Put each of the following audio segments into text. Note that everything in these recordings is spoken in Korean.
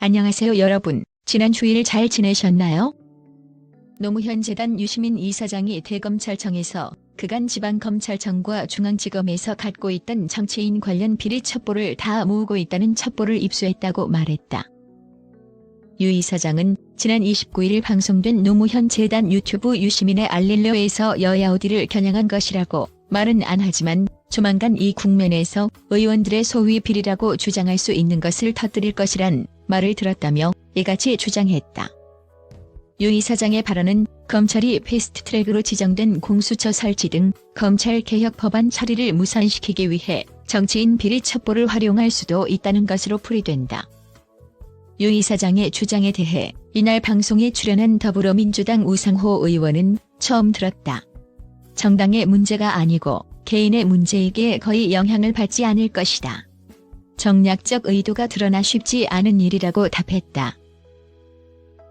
안녕하세요 여러분. 지난 주일 잘 지내셨나요? 노무현 재단 유시민 이사장이 대검찰청에서 그간 지방검찰청과 중앙지검에서 갖고 있던 정치인 관련 비리 첩보를 다 모으고 있다는 첩보를 입수했다고 말했다. 유 이사장은 지난 29일 방송된 노무현 재단 유튜브 유시민의 알릴로에서 여야 어디를 겨냥한 것이라고 말은 안 하지만 조만간 이 국면에서 의원들의 소위 비리라고 주장할 수 있는 것을 터뜨릴 것이란 말을 들었다며 이같이 주장했다. 유 이사장의 발언은 검찰이 패스트트랙으로 지정된 공수처 설치 등 검찰개혁 법안 처리를 무산시키기 위해 정치인 비리 첩보를 활용할 수도 있다는 것으로 풀이된다. 유 이사장의 주장에 대해 이날 방송에 출연한 더불어민주당 우상호 의원은 처음 들었다. 정당의 문제가 아니고 개인의 문제이기에 거의 영향을 받지 않을 것이다. 정략적 의도가 드러나 쉽지 않은 일이라고 답했다.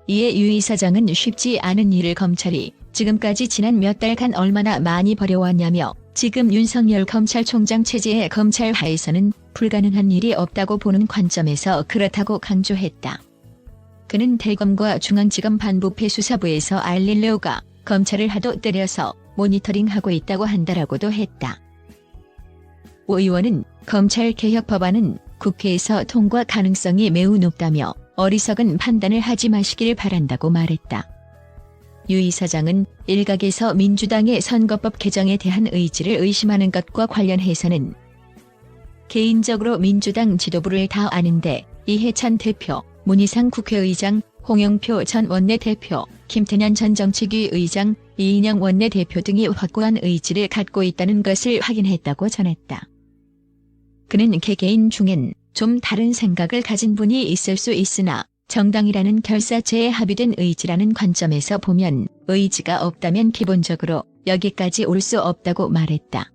이에 유 이사장은 쉽지 않은 일을 검찰이 지금까지 지난 몇 달간 얼마나 많이 벌여왔냐며 지금 윤석열 검찰총장 체제의 검찰 하에서는 불가능한 일이 없다고 보는 관점에서 그렇다고 강조했다. 그는 대검과 중앙지검 반부패 수사부에서 알릴레오가 검찰을 하도 때려서 모니터링하고 있다고 한다라고도 했다. 오 의원은 검찰개혁 법안은 국회에서 통과 가능성이 매우 높다며 어리석은 판단을 하지 마시길 바란다고 말했다. 유 이사장은 일각에서 민주당의 선거법 개정에 대한 의지를 의심하는 것과 관련해서는 개인적으로 민주당 지도부를 다 아는데 이해찬 대표, 문희상 국회의장, 홍영표 전 원내대표, 김태년 전 정치위 의장, 이인영 원내대표 등이 확고한 의지를 갖고 있다는 것을 확인했다고 전했다. 그는 개개인 중엔 좀 다른 생각을 가진 분이 있을 수 있으나 정당이라는 결사체에 합의된 의지라는 관점에서 보면 의지가 없다면 기본적으로 여기까지 올 수 없다고 말했다.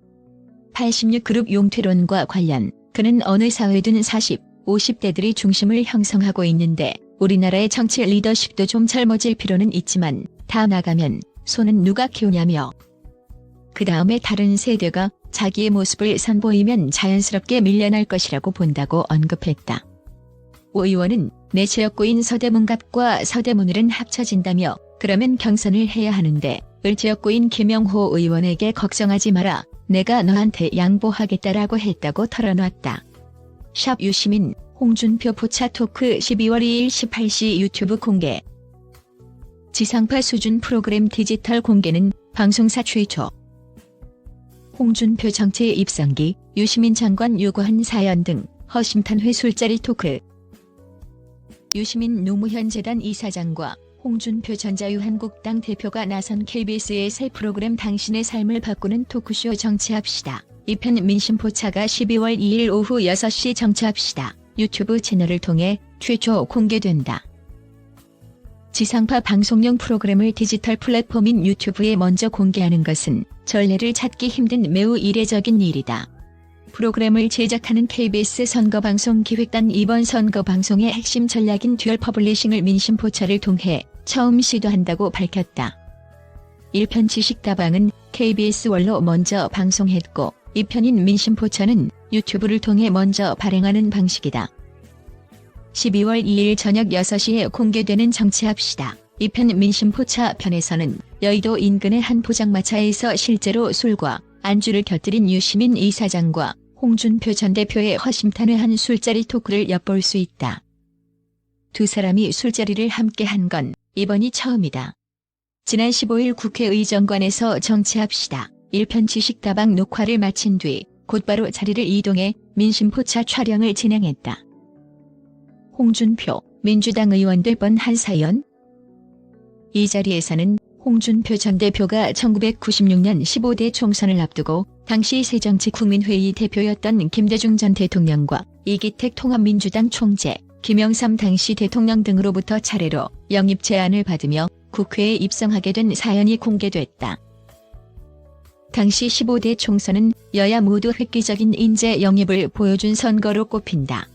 86그룹 용퇴론과 관련 그는 어느 사회든 40, 50대들이 중심을 형성하고 있는데 우리나라의 정치 리더십도 좀 젊어질 필요는 있지만 다 나가면 손은 누가 키우냐며 그 다음에 다른 세대가 자기의 모습을 선보이면 자연스럽게 밀려날 것이라고 본다고 언급했다. 오 의원은 내 지역구인 서대문갑과 서대문을은 합쳐진다며 그러면 경선을 해야 하는데 을 지역구인 김영호 의원에게 걱정하지 마라. 내가 너한테 양보하겠다라고 했다고 털어놨다. 샵 유시민, 홍준표 포차 토크 12월 2일 18시 유튜브 공개. 지상파 수준 프로그램 디지털 공개는 방송사 최초. 홍준표 정치 입성기, 유시민 장관 요구한 사연 등 허심탄회 술자리 토크. 유시민 노무현 재단 이사장과 홍준표 전 자유한국당 대표가 나선 KBS의 새 프로그램 당신의 삶을 바꾸는 토크쇼 정치합시다. 2편 민심포차가 12월 2일 오후 6시 정치합시다. 유튜브 채널을 통해 최초 공개된다. 지상파 방송용 프로그램을 디지털 플랫폼인 유튜브에 먼저 공개하는 것은 전례를 찾기 힘든 매우 이례적인 일이다. 프로그램을 제작하는 KBS 선거방송기획단 이번 선거방송의 핵심 전략인 듀얼 퍼블리싱을 민심포차를 통해 처음 시도한다고 밝혔다. 1편 지식다방은 KBS 월로 먼저 방송했고 2편인 민심포차는 유튜브를 통해 먼저 발행하는 방식이다. 12월 2일 저녁 6시에 공개되는 정치합시다. 2편 민심포차 편에서는 여의도 인근의 한 포장마차에서 실제로 술과 안주를 곁들인 유시민 이사장과 홍준표 전 대표의 허심탄회한 술자리 토크를 엿볼 수 있다. 두 사람이 술자리를 함께 한 건 이번이 처음이다. 지난 15일 국회의정관에서 정치합시다. 1편 지식다방 녹화를 마친 뒤 곧바로 자리를 이동해 민심포차 촬영을 진행했다. 홍준표, 민주당 의원들 뻔한 사연. 이 자리에서는 홍준표 전 대표가 1996년 15대 총선을 앞두고 당시 새정치국민회의 대표였던 김대중 전 대통령과 이기택 통합민주당 총재, 김영삼 당시 대통령 등으로부터 차례로 영입 제안을 받으며 국회에 입성하게 된 사연이 공개됐다. 당시 15대 총선은 여야 모두 획기적인 인재 영입을 보여준 선거로 꼽힌다.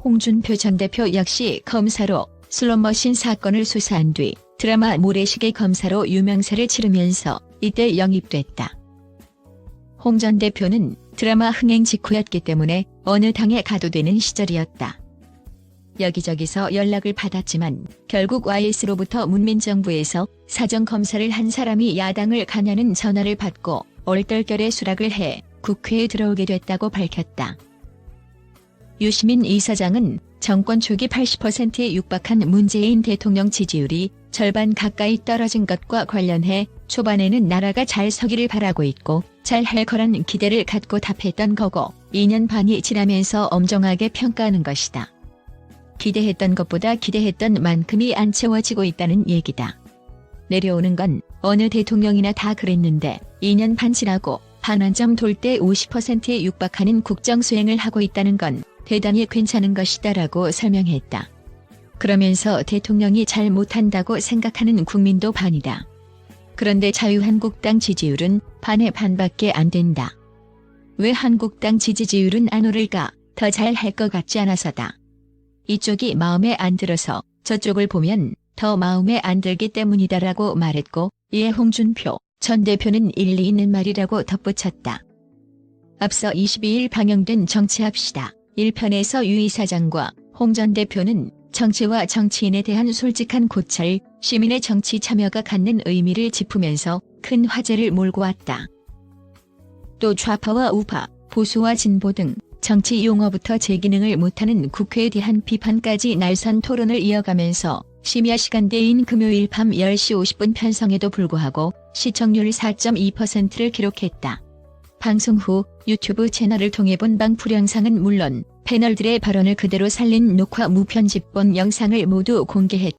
홍준표 전 대표 역시 검사로 슬롯머신 사건을 수사한 뒤 드라마 모래시계 검사로 유명세를 치르면서 이때 영입됐다. 홍 전 대표는 드라마 흥행 직후였기 때문에 어느 당에 가도 되는 시절이었다. 여기저기서 연락을 받았지만 결국 YS로부터 문민정부에서 사정검사를 한 사람이 야당을 가냐는 전화를 받고 얼떨결에 수락을 해 국회에 들어오게 됐다고 밝혔다. 유시민 이사장은 정권 초기 80%에 육박한 문재인 대통령 지지율이 절반 가까이 떨어진 것과 관련해 초반에는 나라가 잘 서기를 바라고 있고 잘 할 거란 기대를 갖고 답했던 거고 2년 반이 지나면서 엄정하게 평가하는 것이다. 기대했던 것보다 기대했던 만큼이 안 채워지고 있다는 얘기다. 내려오는 건 어느 대통령이나 다 그랬는데 2년 반 지나고 반환점 돌 때 50%에 육박하는 국정 수행을 하고 있다는 건 대단히 괜찮은 것이다라고 설명했다. 그러면서 대통령이 잘 못한다고 생각하는 국민도 반이다. 그런데 자유한국당 지지율은 반의 반밖에 안 된다. 왜 한국당 지지율은 안 오를까? 더 잘 할 것 같지 않아서다. 이쪽이 마음에 안 들어서 저쪽을 보면 더 마음에 안 들기 때문이다라고 말했고 이에 홍준표 전 대표는 일리 있는 말이라고 덧붙였다. 앞서 22일 방영된 정치합시다 1편에서 유 이사장과 홍 전 대표는 정치와 정치인에 대한 솔직한 고찰, 시민의 정치 참여가 갖는 의미를 짚으면서 큰 화제를 몰고 왔다. 또 좌파와 우파, 보수와 진보 등 정치 용어부터 제 기능을 못하는 국회에 대한 비판까지 날선 토론을 이어가면서 심야 시간대인 금요일 밤 10시 50분 편성에도 불구하고 시청률 4.2%를 기록했다. 방송 후 유튜브 채널을 통해 본 방풀 영상은 물론 패널들의 발언을 그대로 살린 녹화 무편집본 영상을 모두 공개했다.